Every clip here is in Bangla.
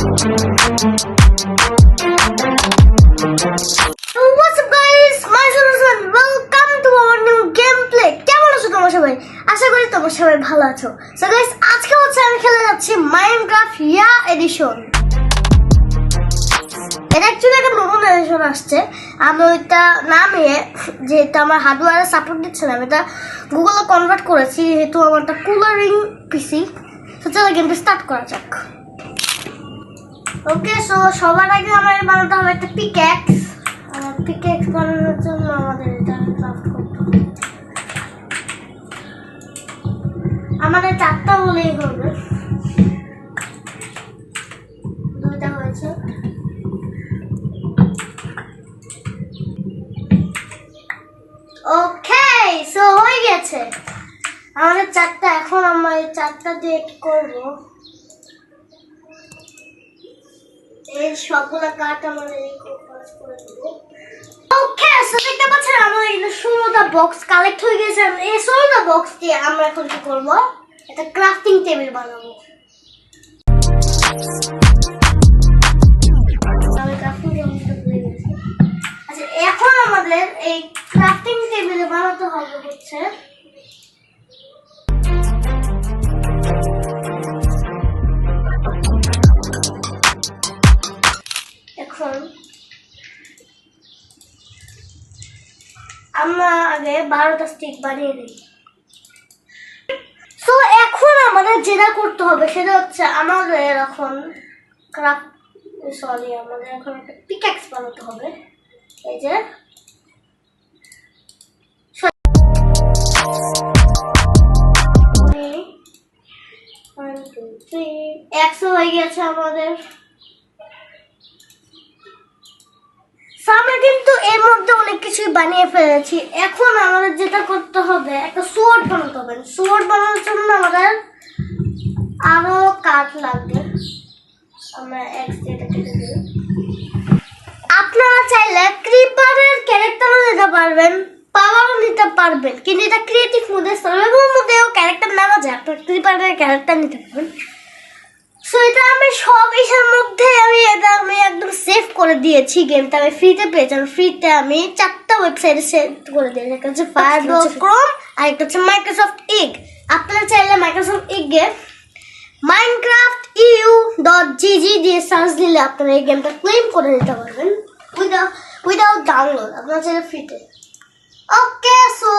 What's up guys, my name is Usman. Welcome to our new gameplay. কেমন আছো তোমরা সবাই? আশা করি তোমরা সবাই ভালো আছো। So guys, আজকে হচ্ছে আমি খেলে যাচ্ছি মাইনক্রাফট ইয়া এডিশন। এটা অ্যাকচুয়ালি একটা নতুন এডিশন আসছে। আমি ওইটা নামিয়ে যেটা আমার হার্ডওয়্যারে সাপোর্ট দিচ্ছে না, আমি এটা গুগলে কনভার্ট করেছি যেহেতু আমার একটা কুলারিং পিসি। তো চলো গেমটা স্টার্ট করা যাক। ওকে, সো সবার আগে আমাদের বানাতে হবে একটা পিক্যাক্স। পিক্যাক্স বানানোর জন্য আমাদের এটা ক্রাফট করতে হবে। আমাদের 4টা হলেই হবে, 2টা হয়েছে। ওকে, সো হয়ে গেছে আমাদের 4টা। এখন আমরা এই 4টা দিয়ে কি করবো? এই সবগুলা কাট আমাদের এই কম্পাস করে দেব। ওকে, সো দেখতে পাচ্ছেন আমাদের এখানে 16টা বক্স কালেক্ট হয়ে গেছে। এই 16টা বক্স দিয়ে আমরা এখন কি করব? একটা ক্রাফটিং টেবিল বানাবো। আমি ক্রাফটিং টেবিলটা ভুলে গেছি। আচ্ছা, এখন আমাদের এই ক্রাফটিং টেবিল বানাতে হবে হচ্ছে আমরা আগে 12টা স্টিক বানিয়ে নিই। সো এখন আমাদের যেটা করতে হবে সেটা হচ্ছে আমাদের এখন আমাদের এখন একটা পিক্যাক্স বানাতে হবে। এই যে একশো হয়ে গেছে আমাদের। আমরা কিন্তু এর মধ্যে অনেক কিছুই বানিয়ে ফেলেছি। এখন আমাদের যেটা করতে হবে, একটা সোয়ার্ড বানাতে হবে। সোয়ার্ড বানানোর জন্য আমাদের আরো কাঠ লাগবে। আমরা এক্স এটা কেটে দিই। আপনারা চাইলে ক্রিপারের ক্যারেক্টারও নিতে পারবেন, পাওয়ারও নিতে পারবেন, কিন্তু এটা ক্রিয়েটিভ মোডে সার্ভাইভাল মোডেও ক্যারেক্টার নেওয়া যায়। আপনারা ক্রিপারের ক্যারেক্টার নিতে পারবেন। সো এটা আমি সব ইসের মধ্যে আমি একদম সেভ করে দিয়েছি। গেমটা আমি ফ্রিতে পেয়েছি। আমি ফ্রিতে আমি 4টা ওয়েবসাইটে সেভ করে দিয়েছি। একটা হচ্ছে ফায়ারবক্স, ক্রোম, আর একটা হচ্ছে মাইক্রোসফট ইগ। আপনারা চাইলে মাইক্রোসফট ইগে minecraft.eu.gg দিয়ে সার্চ দিলে আপনারা এই গেমটা ক্লেম করে নিতে পারবেন উইদাউট ডাউনলোড। আপনারা চাইলে ফ্রিতে। ওকে, সো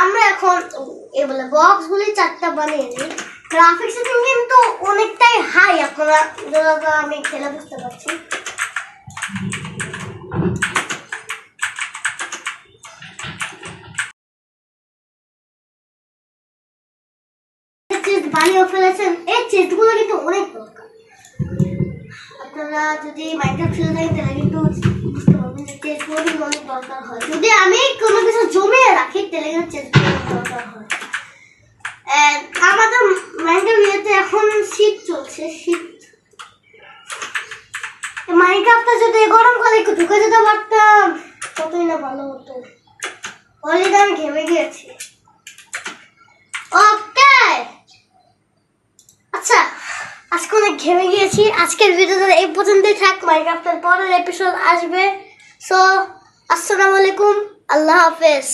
আমরা এখন এগুলো বক্সগুলি 4টা বানিয়ে নিই। গ্রাফিক্স কিন্তু অনেকটাই হাই, আপনারা আমি খেলে বুঝতে পারছি। বানিয়ে ফেলেছেন, এই চেস্টগুলো কিন্তু অনেক দরকার। আপনারা যদি মাইনক্রাফট খেলে থাকেন তাহলে কিন্তু বুঝতে পারবেন যে চেস্টগুলো কিন্তু অনেক দরকার হয়। যদি আমি কোনো কিছু জমিয়ে রাখি তাহলে কিন্তু চেস্টগুলো দরকার হয়। আমাদের মাইনক্রাফটে এখন শীত চলছে। শীত মাইনক্রাফটটা যদি গরম কালে একটু ঢুকে যেতে পারতাম কতই না ভালো হতো। অলরেডি আমি ঘেমে গিয়েছি। ওকে, আচ্ছা আজকে অনেক ঘেমে গিয়েছি। আজকের ভিডিওটা এই পর্যন্তই থাক। মাইনক্রাফটের পরের এপিসোড আসবে। সো আসসালামু আলাইকুম, আল্লাহ হাফেজ।